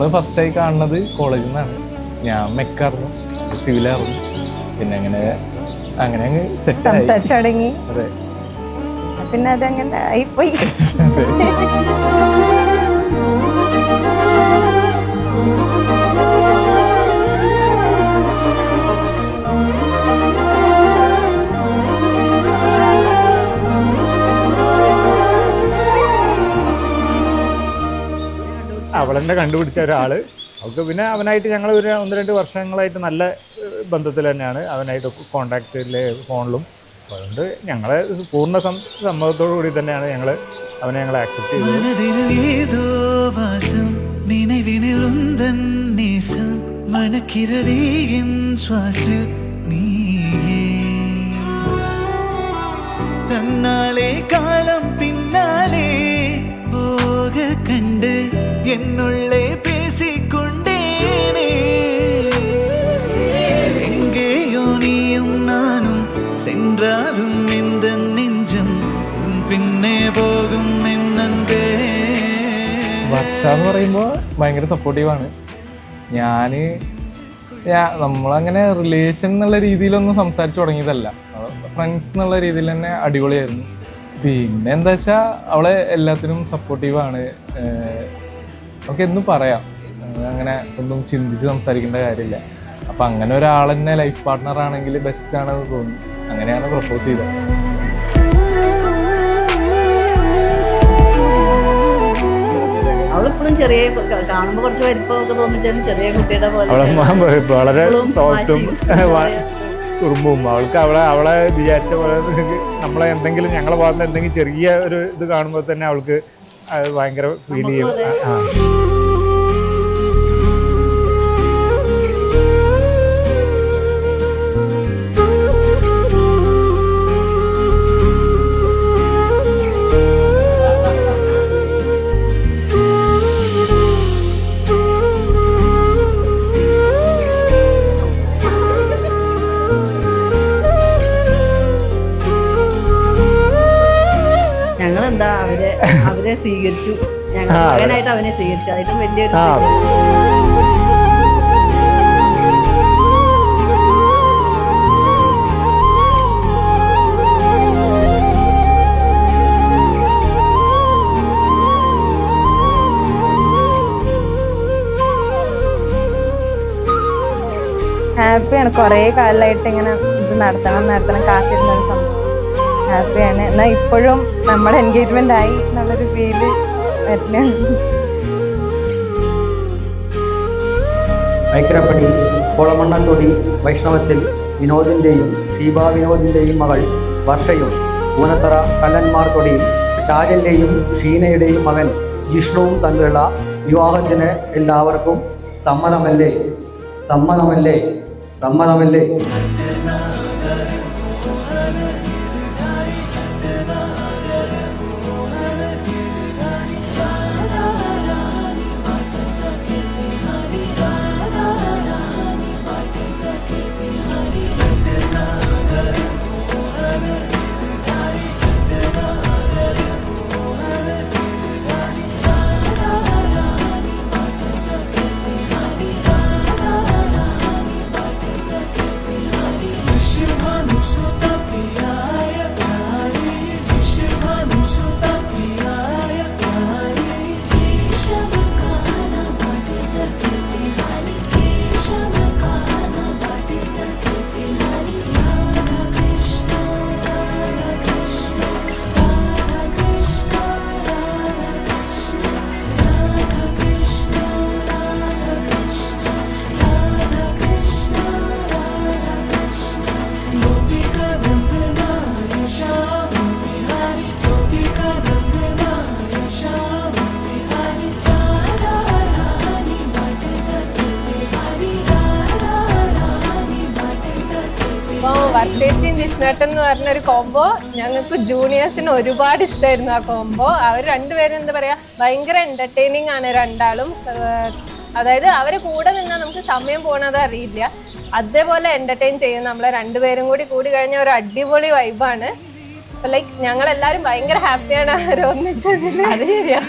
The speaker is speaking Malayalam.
നമ്മൾ ഫസ്റ്റായി കാണുന്നത് കോളേജിൽ നിന്നാണ്. ഞാൻ മെക്കായിരുന്നു, സിവിലായിരുന്നു. പിന്നെ അങ്ങനെ അങ്ങ് സംസാരിച്ചു തുടങ്ങി. അതെ, പിന്നെ അതങ്ങനെ ആയിപ്പോയി. അവളെന്നെ കണ്ടുപിടിച്ച ഒരാള്. അവൾക്ക് പിന്നെ അവനായിട്ട് ഞങ്ങൾ ഒരു 1-2 വർഷങ്ങളായിട്ട് നല്ല ബന്ധത്തിൽ തന്നെയാണ്. അവനായിട്ട് കോണ്ടാക്റ്റിൽ, ഫോണിലും. അതുകൊണ്ട് ഞങ്ങളെ പൂർണ്ണ സമ്മതത്തോടു കൂടി തന്നെയാണ് അവനെ ആക്സെപ്റ്റ് ചെയ്തത്. തന്നാലെ കാലം പിന്നാലെ പോക കണ്ട് എന്നുള്ളേ പേസിക്കൊണ്ടേനേ എങ്കേയോ നീയും നാനും சென்றாலும் இந்த நெஞ்சம் உன் பின்னே പോകും എന്നേ. വർഷ എന്ന് പറയുമ്പോൾ ഭയങ്കര സപ്പോർട്ടീവാണ്. നമ്മളങ്ങനെ റിലേഷൻ എന്നുള്ള രീതിയിലൊന്നും സംസാരിച്ചു തുടങ്ങിയതല്ല. ഫ്രണ്ട്സ് എന്നുള്ള രീതിയിൽ തന്നെ അടിപൊളിയായിരുന്നു. പിന്നെ എന്താ വെച്ചാൽ അവളെ എല്ലാത്തിനും സപ്പോർട്ടീവാണ്. നമുക്ക് എന്നും പറയാം, അങ്ങനെ ഒന്നും ചിന്തിച്ച് സംസാരിക്കേണ്ട കാര്യമില്ല. അപ്പം അങ്ങനെ ഒരാൾ തന്നെ ലൈഫ് പാർട്ട്ണർ ആണെങ്കിൽ ബെസ്റ്റ് ആണെന്ന് തോന്നി. അങ്ങനെയാണ് പ്രപ്പോസ് ചെയ്തത്. അവളിപ്പോഴും ചെറിയ കാണുമ്പോൾ കുറച്ച് വലിപ്പമൊക്കെ തോന്നിച്ചാലും ചെറിയ കുട്ടിയുടെ പോലെ വളരെ സോഫ്റ്റും കുറുമ്പും. അവളെ വിചാരിച്ച പോലെ നമ്മളെ എന്തെങ്കിലും ഞങ്ങളെ ഭാഗത്ത് എന്തെങ്കിലും ചെറിയ ഒരു ഇത് കാണുമ്പോൾ തന്നെ അവൾക്ക് അത് ഭയങ്കര ഫീൽ ചെയ്യും. ഞങ്ങളെന്താ അവരെ സ്വീകരിച്ചു, ഞങ്ങൾ മകനായിട്ട് അവനെ സ്വീകരിച്ചു. അതിലും വലിയൊരു ഹാപ്പിയാണ്. കുറേ കാലമായിട്ട് ഇങ്ങനെ ഇത് നടത്തണം കാത്തിരുന്നൊരു സംഭവം. ഹാപ്പിയാണ്. എന്നാൽ ഇപ്പോഴും നമ്മുടെ എൻഗേജ്മെന്റ് ആയി എന്നുള്ളൊരു ഫീല് വരുന്നുണ്ട്. ഐക്യരപ്പടി കോളമണ്ണൻതൊടി വൈഷ്ണവത്തിൽ വിനോദിൻ്റെയും ഷീബ വിനോദിൻ്റെയും മകൾ വർഷയും പൂനത്തറ കല്ലന്മാർ തൊടിയിൽ രാജൻ്റെയും ഷീനയുടെയും മകൻ ജിഷ്ണുവും തമ്മിലുള്ള വിവാഹത്തിന് എല്ലാവർക്കും സമ്മതമല്ലേ? സമ്മതമല്ലേ? സമ്മതമല്ലേ? വർഷേച്ചിയും ജിഷ്ണേട്ടൻ എന്ന് പറഞ്ഞൊരു കോംബോ ഞങ്ങൾക്ക് ജൂനിയേഴ്സിന് ഒരുപാട് ഇഷ്ടമായിരുന്നു. ആ കോംബോ അവർ രണ്ടുപേരും എന്താ പറയാ ഭയങ്കര എന്റർടൈനിങ് ആണ് രണ്ടാളും. അതായത് അവരെ കൂടെ നിന്നാൽ നമുക്ക് സമയം പോണത് അറിയില്ല. അതേപോലെ എന്റർടൈൻ ചെയ്യും നമ്മളെ രണ്ടുപേരും കൂടി കഴിഞ്ഞ ഒരു അടിപൊളി വൈബാണ്. ലൈക്ക് ഞങ്ങളെല്ലാരും ഭയങ്കര ഹാപ്പിയാണ് അവരൊന്നിച്ചതിൽ. അത് ശരിയാ.